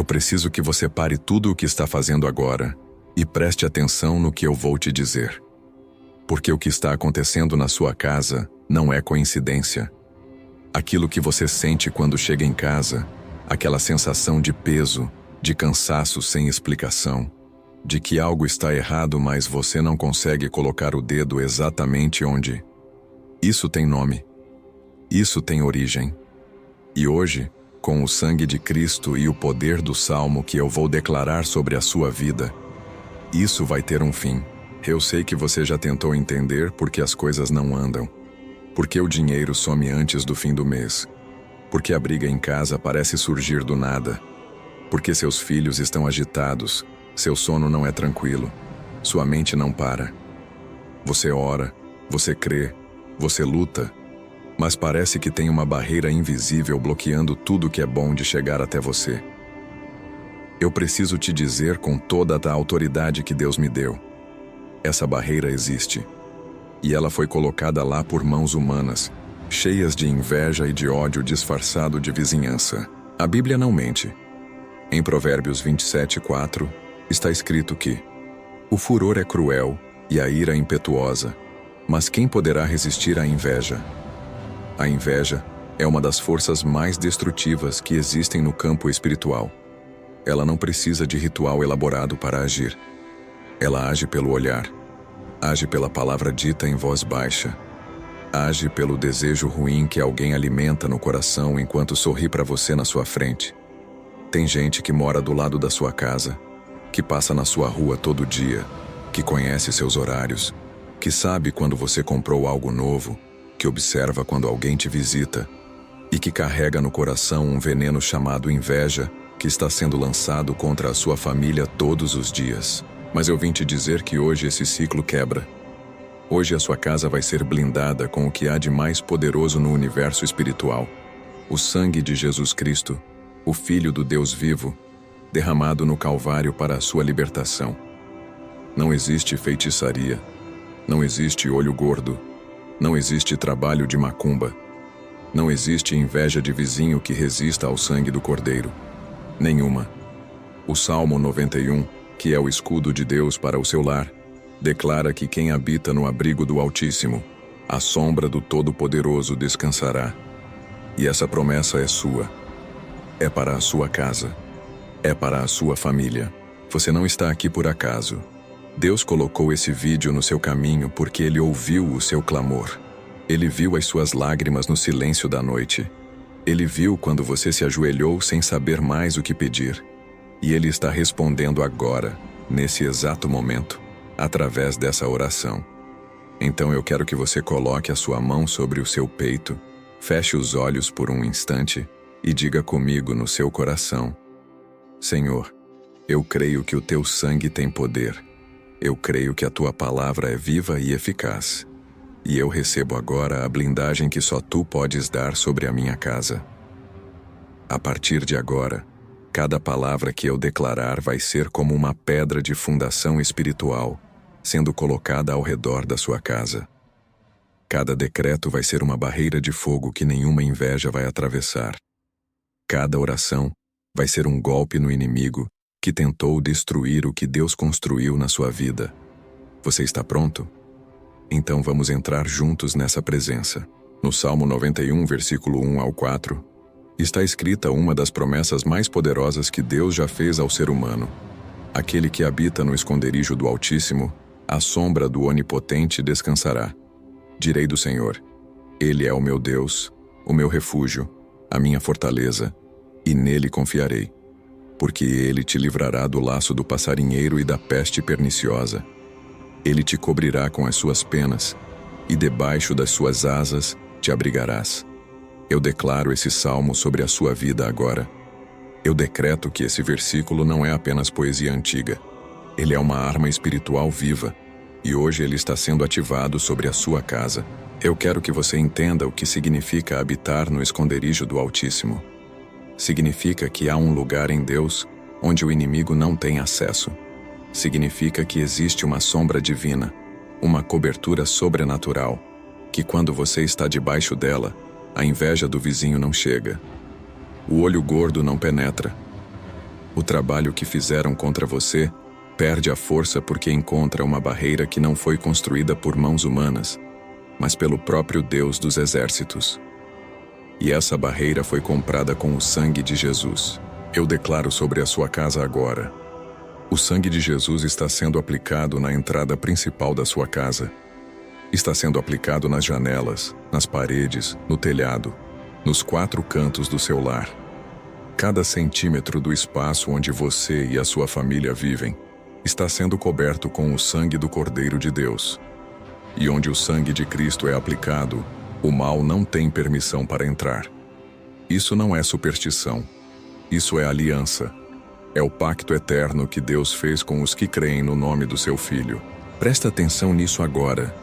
Eu preciso que você pare tudo o que está fazendo agora e preste atenção no que eu vou te dizer. Porque o que está acontecendo na sua casa não é coincidência. Aquilo que você sente quando chega em casa, aquela sensação de peso, de cansaço sem explicação, de que algo está errado, mas você não consegue colocar o dedo exatamente onde. Isso tem nome. Isso tem origem. E hoje, com o sangue de Cristo e o poder do salmo que eu vou declarar sobre a sua vida, isso vai ter um fim. Eu sei que você já tentou entender por que as coisas não andam. Por que o dinheiro some antes do fim do mês? Por que a briga em casa parece surgir do nada? Por que seus filhos estão agitados? Seu sono não é tranquilo. Sua mente não para. Você ora, você crê, você luta, mas parece que tem uma barreira invisível bloqueando tudo que é bom de chegar até você. Eu preciso te dizer com toda a autoridade que Deus me deu. Essa barreira existe. E ela foi colocada lá por mãos humanas, cheias de inveja e de ódio disfarçado de vizinhança. A Bíblia não mente. Em Provérbios 27:4, está escrito que o furor é cruel e a ira impetuosa, mas quem poderá resistir à inveja? A inveja é uma das forças mais destrutivas que existem no campo espiritual. Ela não precisa de ritual elaborado para agir. Ela age pelo olhar, age pela palavra dita em voz baixa, age pelo desejo ruim que alguém alimenta no coração enquanto sorri para você na sua frente. Tem gente que mora do lado da sua casa, que passa na sua rua todo dia, que conhece seus horários, que sabe quando você comprou algo novo, que observa quando alguém te visita e que carrega no coração um veneno chamado inveja que está sendo lançado contra a sua família todos os dias. Mas eu vim te dizer que hoje esse ciclo quebra. Hoje a sua casa vai ser blindada com o que há de mais poderoso no universo espiritual: o sangue de Jesus Cristo, o Filho do Deus vivo, derramado no Calvário para a sua libertação. Não existe feitiçaria, não existe olho gordo, não existe trabalho de macumba, não existe inveja de vizinho que resista ao sangue do Cordeiro. Nenhuma. O Salmo 91, que é o escudo de Deus para o seu lar, declara que quem habita no abrigo do Altíssimo, à sombra do Todo-Poderoso descansará. E essa promessa é sua. É para a sua casa. É para a sua família. Você não está aqui por acaso. Deus colocou esse vídeo no seu caminho porque Ele ouviu o seu clamor. Ele viu as suas lágrimas no silêncio da noite. Ele viu quando você se ajoelhou sem saber mais o que pedir. E Ele está respondendo agora, nesse exato momento, através dessa oração. Então eu quero que você coloque a sua mão sobre o seu peito, feche os olhos por um instante e diga comigo no seu coração: Senhor, eu creio que o teu sangue tem poder. Eu creio que a tua palavra é viva e eficaz. E eu recebo agora a blindagem que só tu podes dar sobre a minha casa. A partir de agora, cada palavra que eu declarar vai ser como uma pedra de fundação espiritual, sendo colocada ao redor da sua casa. Cada decreto vai ser uma barreira de fogo que nenhuma inveja vai atravessar. Cada oração vai ser um golpe no inimigo que tentou destruir o que Deus construiu na sua vida. Você está pronto? Então vamos entrar juntos nessa presença. No Salmo 91, versículo 1 ao 4, está escrita uma das promessas mais poderosas que Deus já fez ao ser humano. Aquele que habita no esconderijo do Altíssimo, à sombra do Onipotente descansará. Direi do Senhor: Ele é o meu Deus, o meu refúgio, a minha fortaleza, e nele confiarei. Porque ele te livrará do laço do passarinheiro e da peste perniciosa. Ele te cobrirá com as suas penas, e debaixo das suas asas te abrigarás. Eu declaro esse salmo sobre a sua vida agora. Eu decreto que esse versículo não é apenas poesia antiga. Ele é uma arma espiritual viva, e hoje ele está sendo ativado sobre a sua casa. Eu quero que você entenda o que significa habitar no esconderijo do Altíssimo. Significa que há um lugar em Deus onde o inimigo não tem acesso. Significa que existe uma sombra divina, uma cobertura sobrenatural, que quando você está debaixo dela, a inveja do vizinho não chega. O olho gordo não penetra. O trabalho que fizeram contra você perde a força porque encontra uma barreira que não foi construída por mãos humanas, mas pelo próprio Deus dos exércitos. E essa barreira foi comprada com o sangue de Jesus. Eu declaro sobre a sua casa agora: o sangue de Jesus está sendo aplicado na entrada principal da sua casa. Está sendo aplicado nas janelas, nas paredes, no telhado, nos 4 cantos do seu lar. Cada centímetro do espaço onde você e a sua família vivem está sendo coberto com o sangue do Cordeiro de Deus. E onde o sangue de Cristo é aplicado, o mal não tem permissão para entrar. Isso não é superstição. Isso é aliança. É o pacto eterno que Deus fez com os que creem no nome do seu Filho. Presta atenção nisso agora.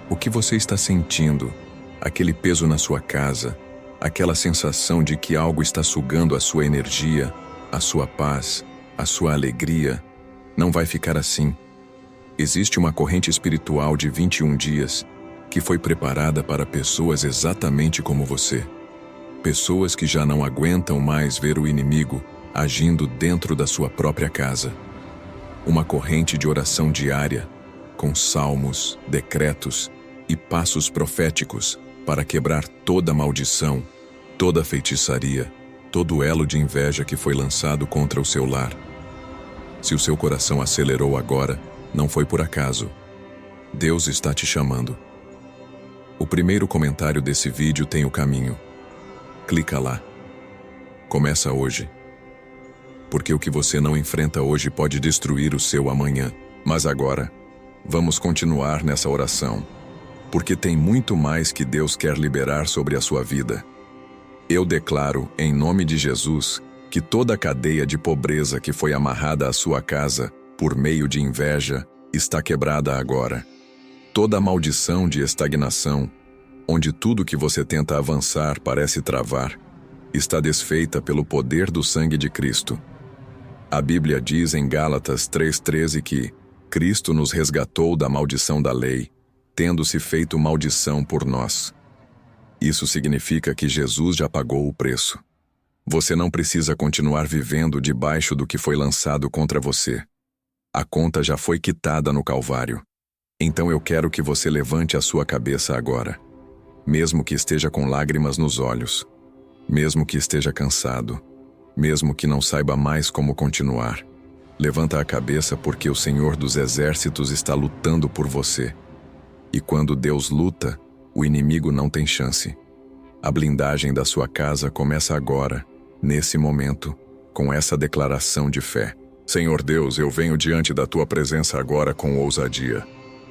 O que você está sentindo, aquele peso na sua casa, aquela sensação de que algo está sugando a sua energia, a sua paz, a sua alegria, não vai ficar assim. Existe uma corrente espiritual de 21 dias que foi preparada para pessoas exatamente como você. Pessoas que já não aguentam mais ver o inimigo agindo dentro da sua própria casa. Uma corrente de oração diária, com salmos, decretos e passos proféticos para quebrar toda maldição, toda feitiçaria, todo elo de inveja que foi lançado contra o seu lar. Se o seu coração acelerou agora, não foi por acaso. Deus está te chamando. O primeiro comentário desse vídeo tem o caminho. Clica lá. Começa hoje. Porque o que você não enfrenta hoje pode destruir o seu amanhã. Mas agora, vamos continuar nessa oração. Porque tem muito mais que Deus quer liberar sobre a sua vida. Eu declaro, em nome de Jesus, que toda a cadeia de pobreza que foi amarrada à sua casa, por meio de inveja, está quebrada agora. Toda a maldição de estagnação, onde tudo que você tenta avançar parece travar, está desfeita pelo poder do sangue de Cristo. A Bíblia diz em Gálatas 3,13 que Cristo nos resgatou da maldição da lei, tendo-se feito maldição por nós. Isso significa que Jesus já pagou o preço. Você não precisa continuar vivendo debaixo do que foi lançado contra você. A conta já foi quitada no Calvário. Então eu quero que você levante a sua cabeça agora. Mesmo que esteja com lágrimas nos olhos. Mesmo que esteja cansado. Mesmo que não saiba mais como continuar. Levanta a cabeça porque o Senhor dos Exércitos está lutando por você. E quando Deus luta, o inimigo não tem chance. A blindagem da sua casa começa agora, nesse momento, com essa declaração de fé. Senhor Deus, eu venho diante da tua presença agora com ousadia.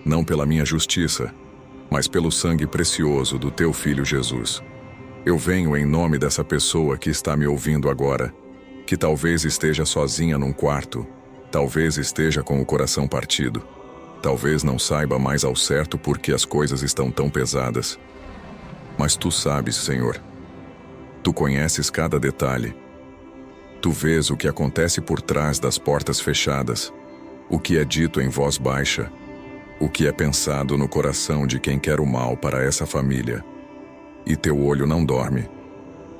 Não pela minha justiça, mas pelo sangue precioso do teu Filho Jesus. Eu venho em nome dessa pessoa que está me ouvindo agora, que talvez esteja sozinha num quarto, talvez esteja com o coração partido, talvez não saiba mais ao certo por que as coisas estão tão pesadas. Mas tu sabes, Senhor. Tu conheces cada detalhe. Tu vês o que acontece por trás das portas fechadas, o que é dito em voz baixa, o que é pensado no coração de quem quer o mal para essa família. E teu olho não dorme,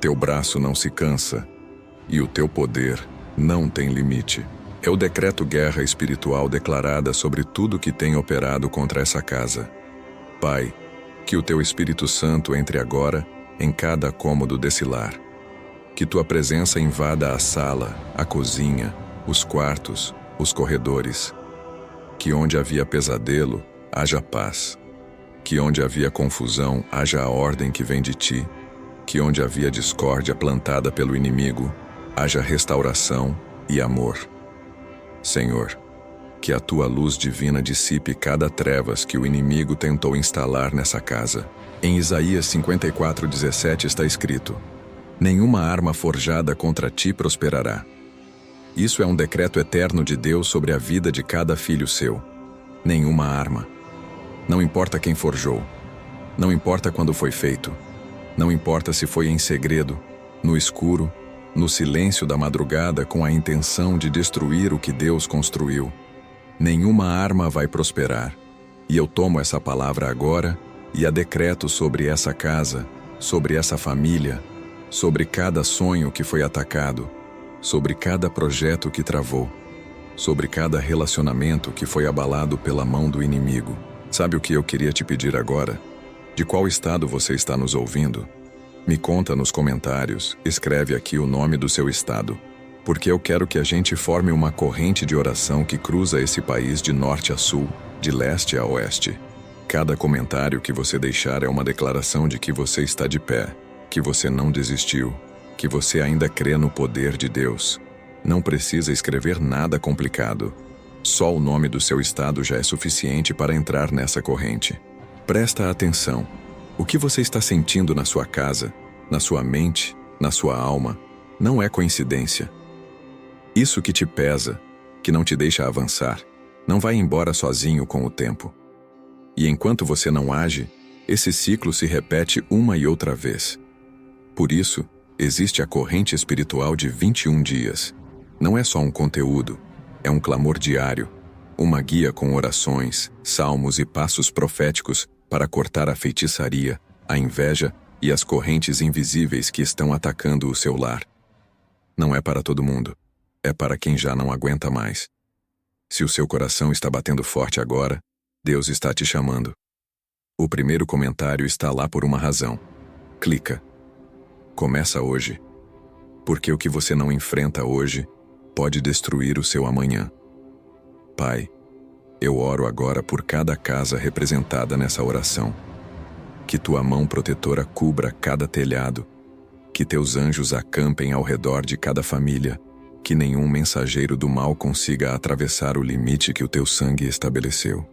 teu braço não se cansa, e o teu poder não tem limite. Eu decreto guerra espiritual declarada sobre tudo que tem operado contra essa casa. Pai, que o teu Espírito Santo entre agora em cada cômodo desse lar. Que tua presença invada a sala, a cozinha, os quartos, os corredores. Que onde havia pesadelo, haja paz. Que onde havia confusão, haja a ordem que vem de ti. Que onde havia discórdia plantada pelo inimigo, haja restauração e amor. Senhor, que a tua luz divina dissipe cada trevas que o inimigo tentou instalar nessa casa. Em Isaías 54:17 está escrito: nenhuma arma forjada contra ti prosperará. Isso é um decreto eterno de Deus sobre a vida de cada filho seu. Nenhuma arma. Não importa quem forjou. Não importa quando foi feito. Não importa se foi em segredo, no escuro, no silêncio da madrugada com a intenção de destruir o que Deus construiu. Nenhuma arma vai prosperar. E eu tomo essa palavra agora e a decreto sobre essa casa, sobre essa família, sobre cada sonho que foi atacado, sobre cada projeto que travou, sobre cada relacionamento que foi abalado pela mão do inimigo. Sabe o que eu queria te pedir agora? De qual estado você está nos ouvindo? Me conta nos comentários, escreve aqui o nome do seu estado, porque eu quero que a gente forme uma corrente de oração que cruza esse país de norte a sul, de leste a oeste. Cada comentário que você deixar é uma declaração de que você está de pé, que você não desistiu, que você ainda crê no poder de Deus. Não precisa escrever nada complicado. Só o nome do seu estado já é suficiente para entrar nessa corrente. Presta atenção. O que você está sentindo na sua casa, na sua mente, na sua alma, não é coincidência. Isso que te pesa, que não te deixa avançar, não vai embora sozinho com o tempo. E enquanto você não age, esse ciclo se repete uma e outra vez. Por isso, existe a corrente espiritual de 21 dias. Não é só um conteúdo, é um clamor diário, uma guia com orações, salmos e passos proféticos para cortar a feitiçaria, a inveja e as correntes invisíveis que estão atacando o seu lar. Não é para todo mundo, é para quem já não aguenta mais. Se o seu coração está batendo forte agora, Deus está te chamando. O primeiro comentário está lá por uma razão. Clica. Começa hoje. Porque o que você não enfrenta hoje pode destruir o seu amanhã. Pai, eu oro agora por cada casa representada nessa oração. Que tua mão protetora cubra cada telhado. Que teus anjos acampem ao redor de cada família. Que nenhum mensageiro do mal consiga atravessar o limite que o teu sangue estabeleceu.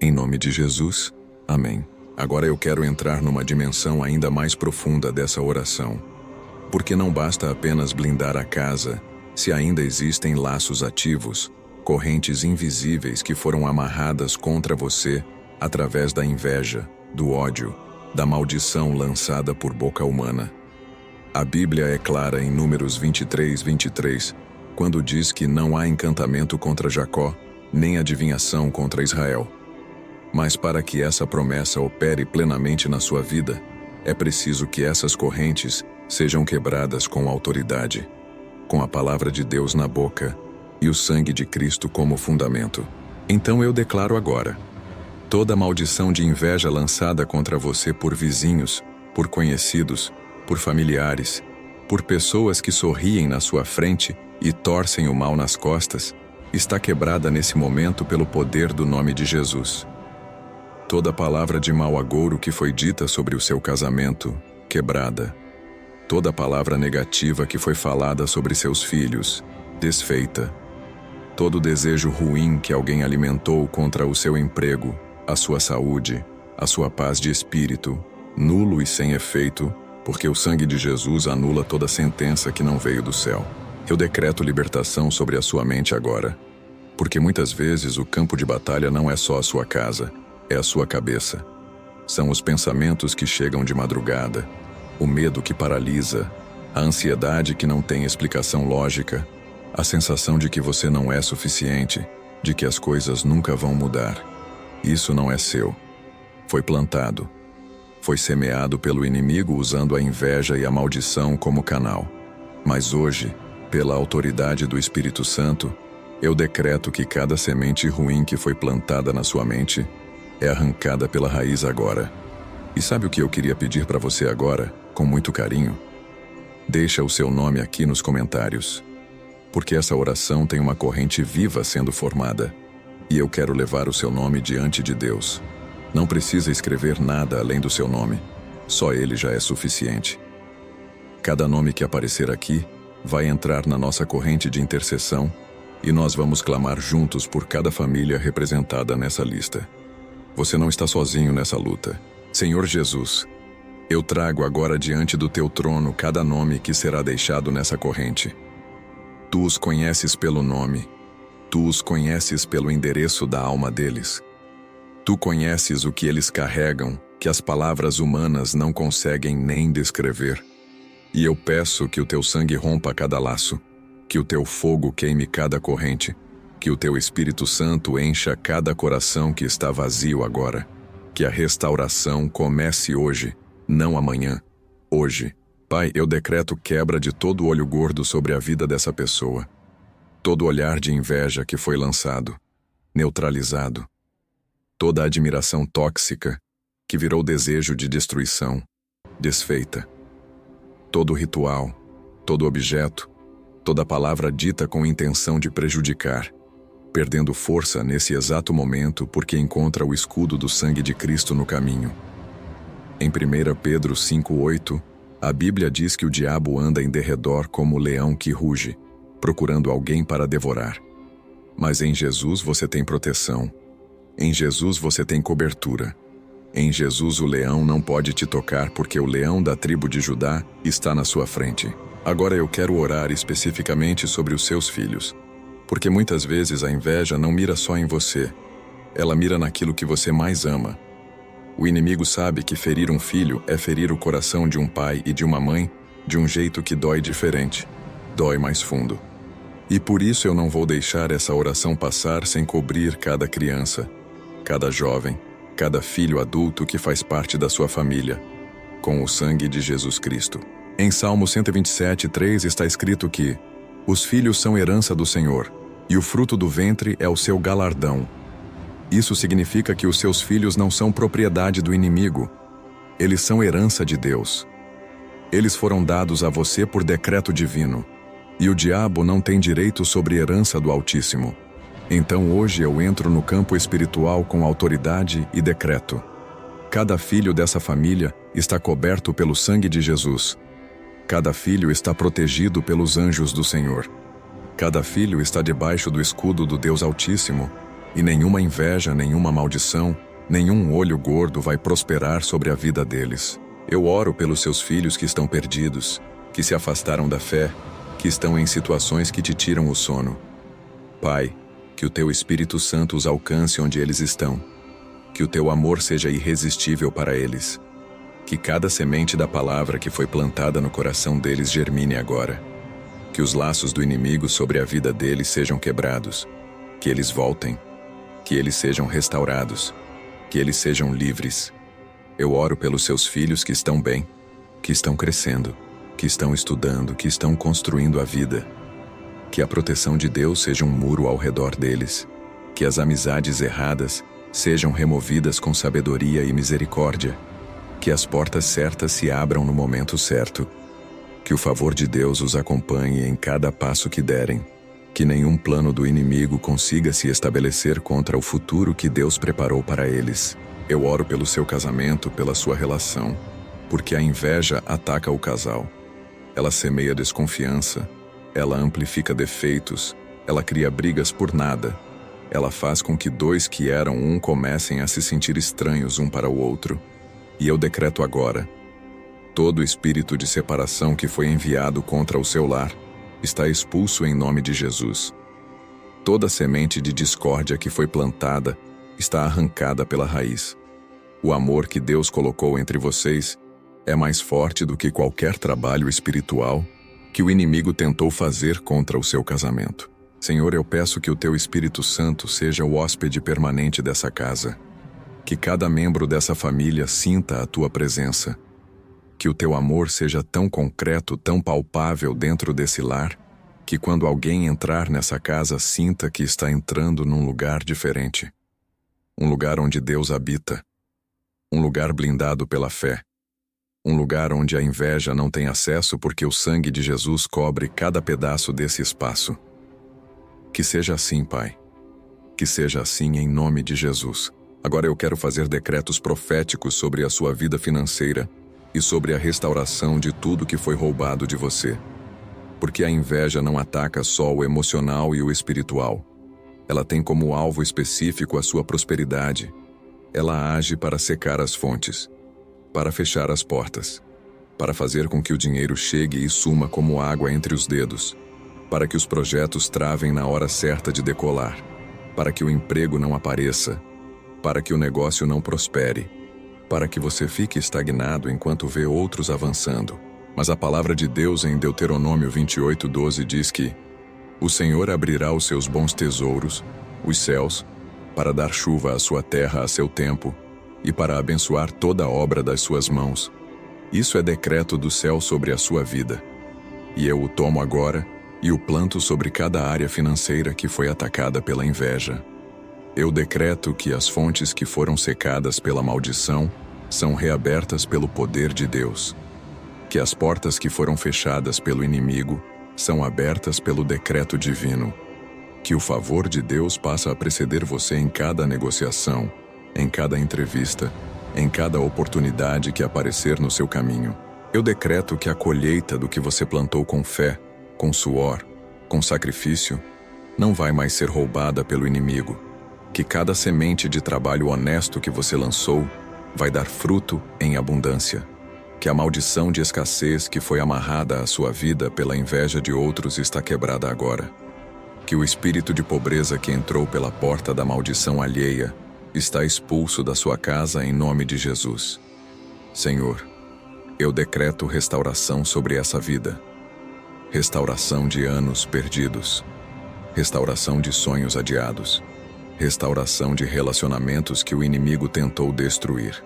Em nome de Jesus, amém. Agora eu quero entrar numa dimensão ainda mais profunda dessa oração. Porque não basta apenas blindar a casa, se ainda existem laços ativos, correntes invisíveis que foram amarradas contra você através da inveja, do ódio, da maldição lançada por boca humana. A Bíblia é clara em Números 23, quando diz que não há encantamento contra Jacó, nem adivinhação contra Israel. Mas para que essa promessa opere plenamente na sua vida, é preciso que essas correntes sejam quebradas com autoridade, com a palavra de Deus na boca e o sangue de Cristo como fundamento. Então eu declaro agora: toda maldição de inveja lançada contra você por vizinhos, por conhecidos, por familiares, por pessoas que sorriem na sua frente e torcem o mal nas costas, está quebrada nesse momento pelo poder do nome de Jesus. Toda palavra de mau agouro que foi dita sobre o seu casamento, quebrada. Toda palavra negativa que foi falada sobre seus filhos, desfeita. Todo desejo ruim que alguém alimentou contra o seu emprego, a sua saúde, a sua paz de espírito, nulo e sem efeito, porque o sangue de Jesus anula toda sentença que não veio do céu. Eu decreto libertação sobre a sua mente agora, porque muitas vezes o campo de batalha não é só a sua casa, é a sua cabeça. São os pensamentos que chegam de madrugada, o medo que paralisa, a ansiedade que não tem explicação lógica, a sensação de que você não é suficiente, de que as coisas nunca vão mudar. Isso não é seu. Foi plantado. Foi semeado pelo inimigo usando a inveja e a maldição como canal. Mas hoje, pela autoridade do Espírito Santo, eu decreto que cada semente ruim que foi plantada na sua mente é arrancada pela raiz agora. E sabe o que eu queria pedir para você agora, com muito carinho? Deixa o seu nome aqui nos comentários, porque essa oração tem uma corrente viva sendo formada, e eu quero levar o seu nome diante de Deus. Não precisa escrever nada além do seu nome, só ele já é suficiente. Cada nome que aparecer aqui vai entrar na nossa corrente de intercessão e nós vamos clamar juntos por cada família representada nessa lista. Você não está sozinho nessa luta. Senhor Jesus, eu trago agora diante do teu trono cada nome que será deixado nessa corrente. Tu os conheces pelo nome, tu os conheces pelo endereço da alma deles. Tu conheces o que eles carregam, que as palavras humanas não conseguem nem descrever. E eu peço que o teu sangue rompa cada laço, que o teu fogo queime cada corrente, que o teu Espírito Santo encha cada coração que está vazio agora. Que a restauração comece hoje, não amanhã, hoje, Pai, eu decreto quebra de todo o olho gordo sobre a vida dessa pessoa. Todo olhar de inveja que foi lançado, neutralizado. Toda admiração tóxica que virou desejo de destruição, desfeita. Todo ritual, todo objeto, toda palavra dita com intenção de prejudicar, perdendo força nesse exato momento porque encontra o escudo do sangue de Cristo no caminho. Em 1 Pedro 5,8, a Bíblia diz que o diabo anda em derredor como o leão que ruge, procurando alguém para devorar. Mas em Jesus você tem proteção. Em Jesus você tem cobertura. Em Jesus o leão não pode te tocar porque o leão da tribo de Judá está na sua frente. Agora eu quero orar especificamente sobre os seus filhos. Porque muitas vezes a inveja não mira só em você. Ela mira naquilo que você mais ama. O inimigo sabe que ferir um filho é ferir o coração de um pai e de uma mãe de um jeito que dói diferente. Dói mais fundo. E por isso eu não vou deixar essa oração passar sem cobrir cada criança, cada jovem, cada filho adulto que faz parte da sua família, com o sangue de Jesus Cristo. Em Salmo 127:3 está escrito que os filhos são herança do Senhor, e o fruto do ventre é o seu galardão. Isso significa que os seus filhos não são propriedade do inimigo. Eles são herança de Deus. Eles foram dados a você por decreto divino. E o diabo não tem direito sobre herança do Altíssimo. Então hoje eu entro no campo espiritual com autoridade e decreto. Cada filho dessa família está coberto pelo sangue de Jesus. Cada filho está protegido pelos anjos do Senhor. Cada filho está debaixo do escudo do Deus Altíssimo, e nenhuma inveja, nenhuma maldição, nenhum olho gordo vai prosperar sobre a vida deles. Eu oro pelos seus filhos que estão perdidos, que se afastaram da fé, que estão em situações que te tiram o sono. Pai, que o teu Espírito Santo os alcance onde eles estão. Que o teu amor seja irresistível para eles. Que cada semente da palavra que foi plantada no coração deles germine agora. Que os laços do inimigo sobre a vida deles sejam quebrados. Que eles voltem. Que eles sejam restaurados. Que eles sejam livres. Eu oro pelos seus filhos que estão bem, que estão crescendo, que estão estudando, que estão construindo a vida. Que a proteção de Deus seja um muro ao redor deles. Que as amizades erradas sejam removidas com sabedoria e misericórdia. Que as portas certas se abram no momento certo. Que o favor de Deus os acompanhe em cada passo que derem. Que nenhum plano do inimigo consiga se estabelecer contra o futuro que Deus preparou para eles. Eu oro pelo seu casamento, pela sua relação, porque a inveja ataca o casal. Ela semeia desconfiança, ela amplifica defeitos, ela cria brigas por nada. Ela faz com que dois que eram um comecem a se sentir estranhos um para o outro. E eu decreto agora: todo espírito de separação que foi enviado contra o seu lar está expulso em nome de Jesus. Toda semente de discórdia que foi plantada está arrancada pela raiz. O amor que Deus colocou entre vocês é mais forte do que qualquer trabalho espiritual que o inimigo tentou fazer contra o seu casamento. Senhor, eu peço que o teu Espírito Santo seja o hóspede permanente dessa casa. Que cada membro dessa família sinta a tua presença. Que o teu amor seja tão concreto, tão palpável dentro desse lar, que quando alguém entrar nessa casa sinta que está entrando num lugar diferente. Um lugar onde Deus habita. Um lugar blindado pela fé. Um lugar onde a inveja não tem acesso porque o sangue de Jesus cobre cada pedaço desse espaço. Que seja assim, Pai. Que seja assim em nome de Jesus. Agora eu quero fazer decretos proféticos sobre a sua vida financeira e sobre a restauração de tudo que foi roubado de você. Porque a inveja não ataca só o emocional e o espiritual. Ela tem como alvo específico a sua prosperidade. Ela age para secar as fontes, para fechar as portas, para fazer com que o dinheiro chegue e suma como água entre os dedos, para que os projetos travem na hora certa de decolar, para que o emprego não apareça, para que o negócio não prospere, para que você fique estagnado enquanto vê outros avançando. Mas a palavra de Deus em Deuteronômio 28:12 diz que o Senhor abrirá os seus bons tesouros, os céus, para dar chuva à sua terra a seu tempo e para abençoar toda a obra das suas mãos. Isso é decreto do céu sobre a sua vida. E eu o tomo agora e o planto sobre cada área financeira que foi atacada pela inveja. Eu decreto que as fontes que foram secadas pela maldição são reabertas pelo poder de Deus. Que as portas que foram fechadas pelo inimigo são abertas pelo decreto divino. Que o favor de Deus passa a preceder você em cada negociação, em cada entrevista, em cada oportunidade que aparecer no seu caminho. Eu decreto que a colheita do que você plantou com fé, com suor, com sacrifício, não vai mais ser roubada pelo inimigo. Que cada semente de trabalho honesto que você lançou vai dar fruto em abundância. Que a maldição de escassez que foi amarrada à sua vida pela inveja de outros está quebrada agora. Que o espírito de pobreza que entrou pela porta da maldição alheia está expulso da sua casa em nome de Jesus. Senhor, eu decreto restauração sobre essa vida. Restauração de anos perdidos. Restauração de sonhos adiados. Restauração de relacionamentos que o inimigo tentou destruir.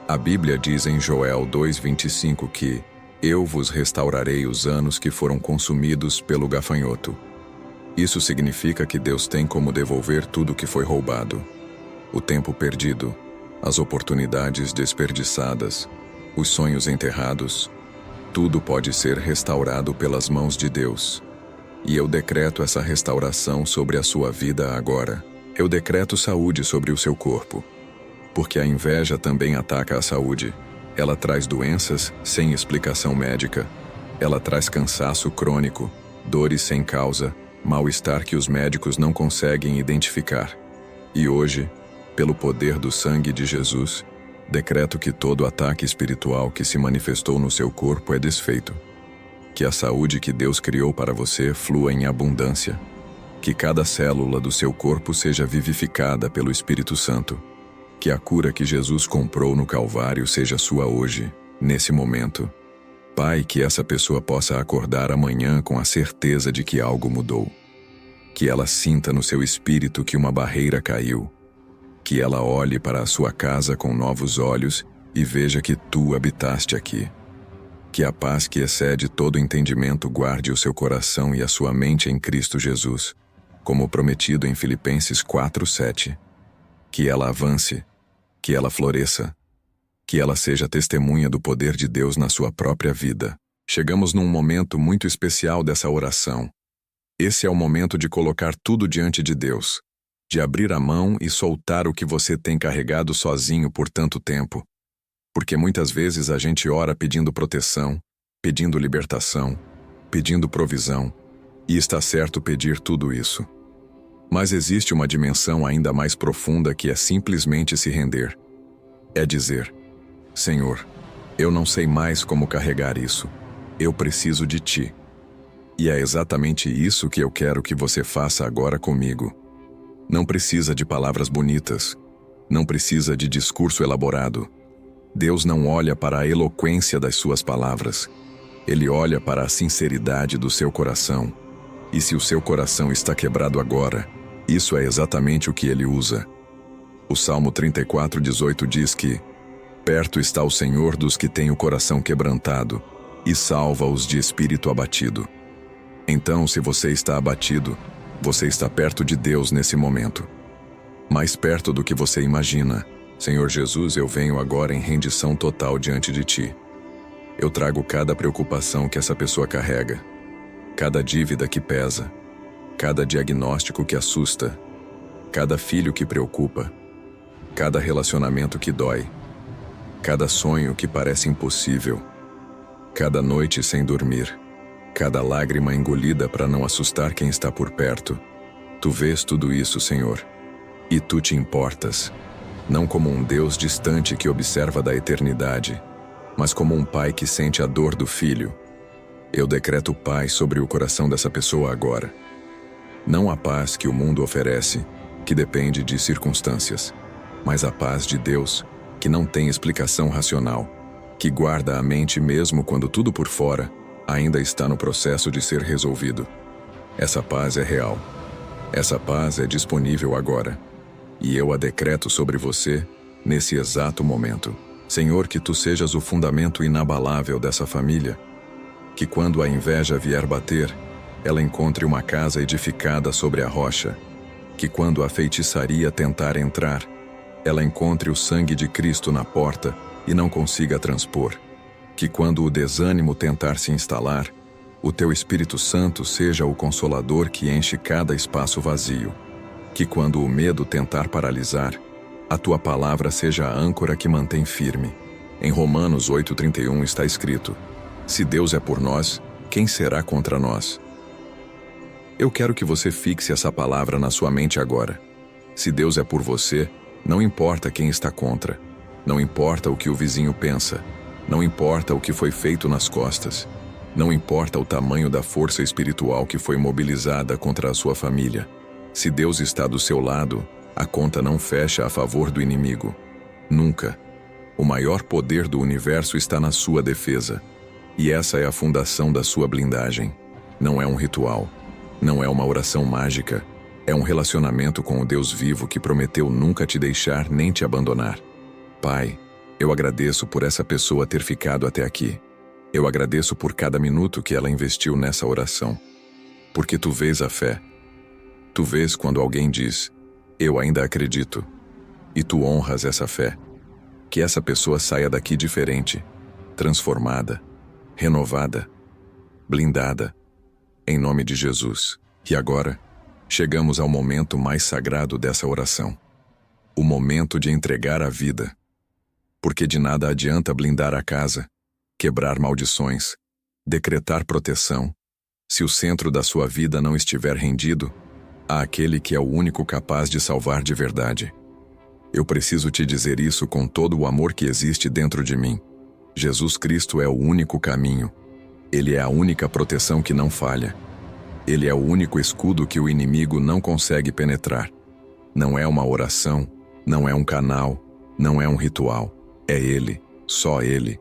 A Bíblia diz em Joel 2:25 que eu vos restaurarei os anos que foram consumidos pelo gafanhoto. Isso significa que Deus tem como devolver tudo que foi roubado. O tempo perdido, as oportunidades desperdiçadas, os sonhos enterrados, tudo pode ser restaurado pelas mãos de Deus. E eu decreto essa restauração sobre a sua vida agora. Eu decreto saúde sobre o seu corpo. Porque a inveja também ataca a saúde. Ela traz doenças sem explicação médica. Ela traz cansaço crônico, dores sem causa, mal-estar que os médicos não conseguem identificar. E hoje, pelo poder do sangue de Jesus, decreto que todo ataque espiritual que se manifestou no seu corpo é desfeito. Que a saúde que Deus criou para você flua em abundância. Que cada célula do seu corpo seja vivificada pelo Espírito Santo. Que a cura que Jesus comprou no Calvário seja sua hoje, nesse momento. Pai, que essa pessoa possa acordar amanhã com a certeza de que algo mudou. Que ela sinta no seu espírito que uma barreira caiu. Que ela olhe para a sua casa com novos olhos e veja que tu habitaste aqui. Que a paz que excede todo entendimento guarde o seu coração e a sua mente em Cristo Jesus, como prometido em Filipenses 4:7. Que ela avance, que ela floresça, que ela seja testemunha do poder de Deus na sua própria vida. Chegamos num momento muito especial dessa oração. Esse é o momento de colocar tudo diante de Deus, de abrir a mão e soltar o que você tem carregado sozinho por tanto tempo. Porque muitas vezes a gente ora pedindo proteção, pedindo libertação, pedindo provisão, e está certo pedir tudo isso. Mas existe uma dimensão ainda mais profunda que é simplesmente se render. É dizer: Senhor, eu não sei mais como carregar isso. Eu preciso de Ti. E é exatamente isso que eu quero que você faça agora comigo. Não precisa de palavras bonitas. Não precisa de discurso elaborado. Deus não olha para a eloquência das suas palavras. Ele olha para a sinceridade do seu coração. E se o seu coração está quebrado agora, isso é exatamente o que Ele usa. O Salmo 34:18 diz que perto está o Senhor dos que têm o coração quebrantado e salva-os de espírito abatido. Então, se você está abatido, você está perto de Deus nesse momento. Mais perto do que você imagina. Senhor Jesus, eu venho agora em rendição total diante de Ti. Eu trago cada preocupação que essa pessoa carrega, cada dívida que pesa, cada diagnóstico que assusta, cada filho que preocupa, cada relacionamento que dói, cada sonho que parece impossível, cada noite sem dormir, cada lágrima engolida para não assustar quem está por perto. Tu vês tudo isso, Senhor, e Tu te importas, não como um Deus distante que observa da eternidade, mas como um pai que sente a dor do filho. Eu decreto paz sobre o coração dessa pessoa agora. Não a paz que o mundo oferece, que depende de circunstâncias, mas a paz de Deus, que não tem explicação racional, que guarda a mente mesmo quando tudo por fora ainda está no processo de ser resolvido. Essa paz é real. Essa paz é disponível agora. E eu a decreto sobre você nesse exato momento. Senhor, que tu sejas o fundamento inabalável dessa família, que quando a inveja vier bater, ela encontre uma casa edificada sobre a rocha, que quando a feitiçaria tentar entrar, ela encontre o sangue de Cristo na porta e não consiga transpor, que quando o desânimo tentar se instalar, o teu Espírito Santo seja o consolador que enche cada espaço vazio, que quando o medo tentar paralisar, a tua palavra seja a âncora que mantém firme. Em Romanos 8,31 está escrito: se Deus é por nós, quem será contra nós? Eu quero que você fixe essa palavra na sua mente agora. Se Deus é por você, não importa quem está contra, não importa o que o vizinho pensa, não importa o que foi feito nas costas, não importa o tamanho da força espiritual que foi mobilizada contra a sua família. Se Deus está do seu lado, a conta não fecha a favor do inimigo. Nunca. O maior poder do universo está na sua defesa. E essa é a fundação da sua blindagem. Não é um ritual. Não é uma oração mágica. É um relacionamento com o Deus vivo que prometeu nunca te deixar nem te abandonar. Pai, eu agradeço por essa pessoa ter ficado até aqui. Eu agradeço por cada minuto que ela investiu nessa oração. Porque tu vês a fé. Tu vês quando alguém diz: eu ainda acredito. E tu honras essa fé. Que essa pessoa saia daqui diferente, transformada, renovada, blindada, em nome de Jesus. E agora, chegamos ao momento mais sagrado dessa oração. O momento de entregar a vida. Porque de nada adianta blindar a casa, quebrar maldições, decretar proteção, se o centro da sua vida não estiver rendido àquele que é o único capaz de salvar de verdade. Eu preciso te dizer isso com todo o amor que existe dentro de mim. Jesus Cristo é o único caminho. Ele é a única proteção que não falha. Ele é o único escudo que o inimigo não consegue penetrar. Não é uma oração, não é um canal, não é um ritual. É Ele, só Ele.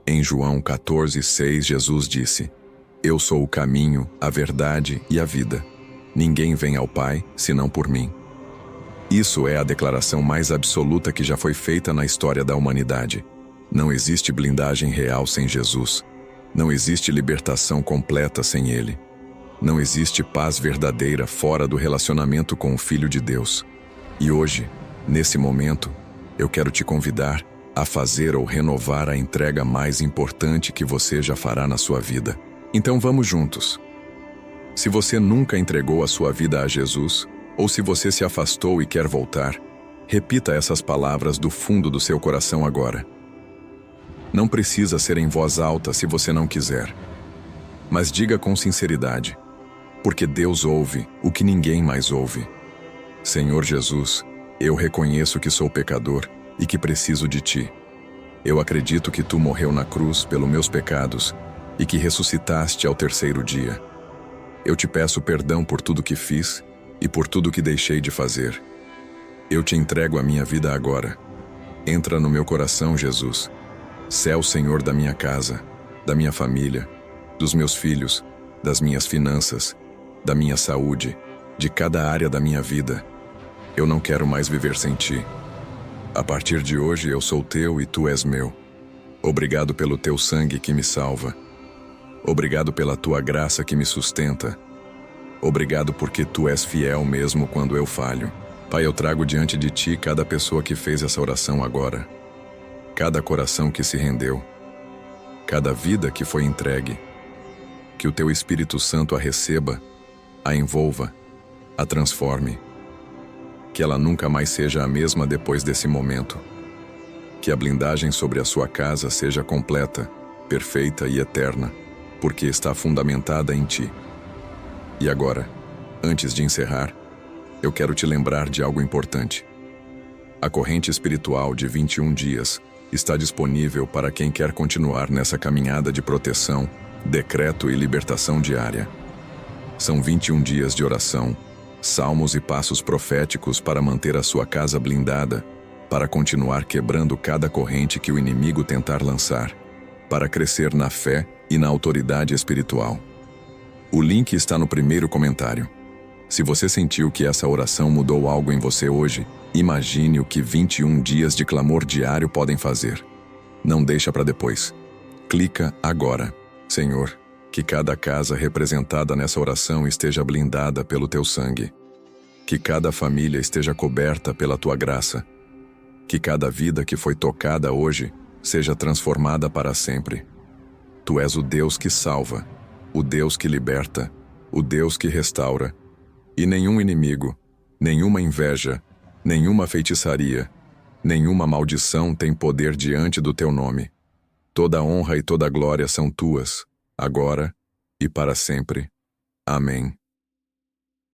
Em João 14,6 Jesus disse: eu sou o caminho, a verdade e a vida. Ninguém vem ao Pai, senão por mim. Isso é a declaração mais absoluta que já foi feita na história da humanidade. Não existe blindagem real sem Jesus. Não existe libertação completa sem Ele. Não existe paz verdadeira fora do relacionamento com o Filho de Deus. E hoje, nesse momento, eu quero te convidar a fazer ou renovar a entrega mais importante que você já fará na sua vida. Então vamos juntos. Se você nunca entregou a sua vida a Jesus, ou se você se afastou e quer voltar, repita essas palavras do fundo do seu coração agora. Não precisa ser em voz alta se você não quiser. Mas diga com sinceridade, porque Deus ouve o que ninguém mais ouve. Senhor Jesus, eu reconheço que sou pecador e que preciso de Ti. Eu acredito que Tu morreu na cruz pelos meus pecados e que ressuscitaste ao terceiro dia. Eu te peço perdão por tudo que fiz e por tudo que deixei de fazer. Eu te entrego a minha vida agora. Entra no meu coração, Jesus. Sê o Senhor da minha casa, da minha família, dos meus filhos, das minhas finanças, da minha saúde, de cada área da minha vida. Eu não quero mais viver sem Ti. A partir de hoje eu sou Teu e Tu és meu. Obrigado pelo Teu sangue que me salva. Obrigado pela Tua graça que me sustenta. Obrigado porque Tu és fiel mesmo quando eu falho. Pai, eu trago diante de Ti cada pessoa que fez essa oração agora. Cada coração que se rendeu. Cada vida que foi entregue. Que o Teu Espírito Santo a receba, a envolva, a transforme. Que ela nunca mais seja a mesma depois desse momento. Que a blindagem sobre a sua casa seja completa, perfeita e eterna, porque está fundamentada em Ti. E agora, antes de encerrar, eu quero te lembrar de algo importante. A corrente espiritual de 21 dias está disponível para quem quer continuar nessa caminhada de proteção, decreto e libertação diária. São 21 dias de oração, salmos e passos proféticos para manter a sua casa blindada, para continuar quebrando cada corrente que o inimigo tentar lançar, para crescer na fé e na autoridade espiritual. O link está no primeiro comentário. Se você sentiu que essa oração mudou algo em você hoje, imagine o que 21 dias de clamor diário podem fazer. Não deixa para depois. Clica agora. Senhor, que cada casa representada nessa oração esteja blindada pelo teu sangue. Que cada família esteja coberta pela tua graça. Que cada vida que foi tocada hoje seja transformada para sempre. Tu és o Deus que salva, o Deus que liberta, o Deus que restaura. E nenhum inimigo, nenhuma inveja, nenhuma feitiçaria, nenhuma maldição tem poder diante do teu nome. Toda honra e toda glória são tuas, agora e para sempre. Amém.